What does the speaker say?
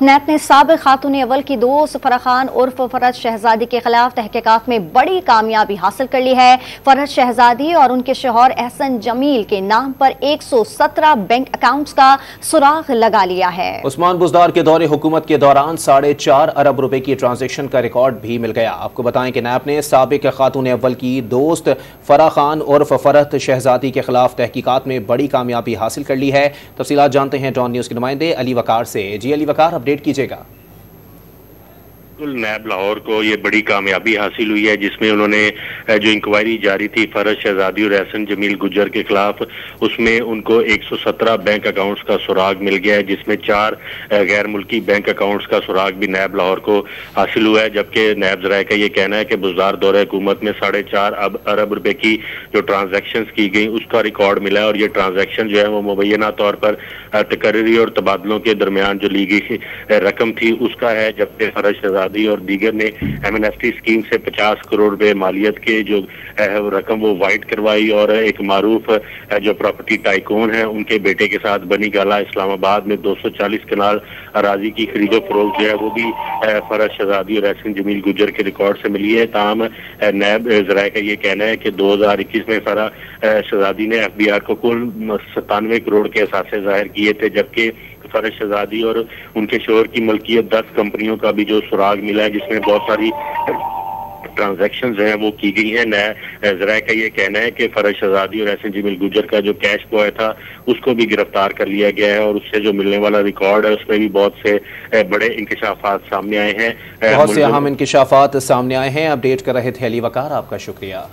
नैब ने साबिक खातून अव्वल की दोस्त फराह खान उर्फ फरहत शहजादी के खिलाफ तहकीकात में बड़ी कामयाबी हासिल कर ली है। फरहत शहजादी और उनके शौहर एहसन जमील के नाम पर 117 बैंक अकाउंट्स का सुराग लगा लिया है। उस्मान बुज़दार के दौरे हुकूमत के दौरान 4.5 अरब रुपए की ट्रांजेक्शन का रिकॉर्ड भी मिल गया। आपको बताएं कि नैब ने साबिक खातून अव्वल की दोस्त फराह खान उर्फ फरहत शहजादी के खिलाफ तहकीकात में बड़ी कामयाबी हासिल कर ली है। तफसीलात जानते हैं डॉन न्यूज के नुमाइंदे अली वकार से। जी अली वकार, अपडेट कीजिएगा। नैब लाहौर को ये बड़ी कामयाबी हासिल हुई है, जिसमें उन्होंने जो इंक्वायरी जारी थी फरहत शहजादी और एहसन जमील गुज्जर के खिलाफ, उसमें उनको 117 बैंक अकाउंट्स का सुराग मिल गया है, जिसमें 4 गैर मुल्की बैंक अकाउंट्स का सुराग भी नैब लाहौर को हासिल हुआ है। जबकि नैब ज़राए का ये कहना है कि बुज़दार दौरे हुकूमत में 4.5 अरब रुपए की जो ट्रांजेक्शन की गई उसका रिकॉर्ड मिला है, और ये ट्रांजेक्शन जो है वो मुबैना तौर पर तकर्री और तबादलों के दरमियान जो ली गई रकम थी उसका है। जबकि फरहत शहजादी और दीगर ने MNFT स्कीम से 50 करोड़ रुपए मालियत के जो रकम वो वाइट करवाई, और एक मारूफ जो प्रॉपर्टी टाइकून है उनके बेटे के साथ बनी गाला इस्लामाबाद में 240 कनाल अराजी की खरीदो फरोख्त जो है वो भी फरहत शहजादी और एहसन जमील गुज्जर के रिकॉर्ड से मिली है। ताहम नैब ज़राए का ये कहना है कि 2021 में फरहत शहजादी ने FBR को कुल 97 करोड़ के असासे जाहिर किए थे, जबकि फरहत शहजादी और उनके शोहर की मलकियत 10 कंपनियों का भी जो सुराग मिला है, जिसमें बहुत सारी ट्रांजैक्शंस हैं वो की गई हैं। ज़राए का ये कहना है कि फरहत शहजादी और एहसन जमील गुज्जर का जो कैश बॉय था उसको भी गिरफ्तार कर लिया गया है, और उससे जो मिलने वाला रिकॉर्ड है उसमें भी बहुत से बड़े इंकशाफात सामने आए हैं। बहुत से अहम इंकशाफात सामने आए हैं। अपडेट कर रहे थे अली वकार, आपका शुक्रिया।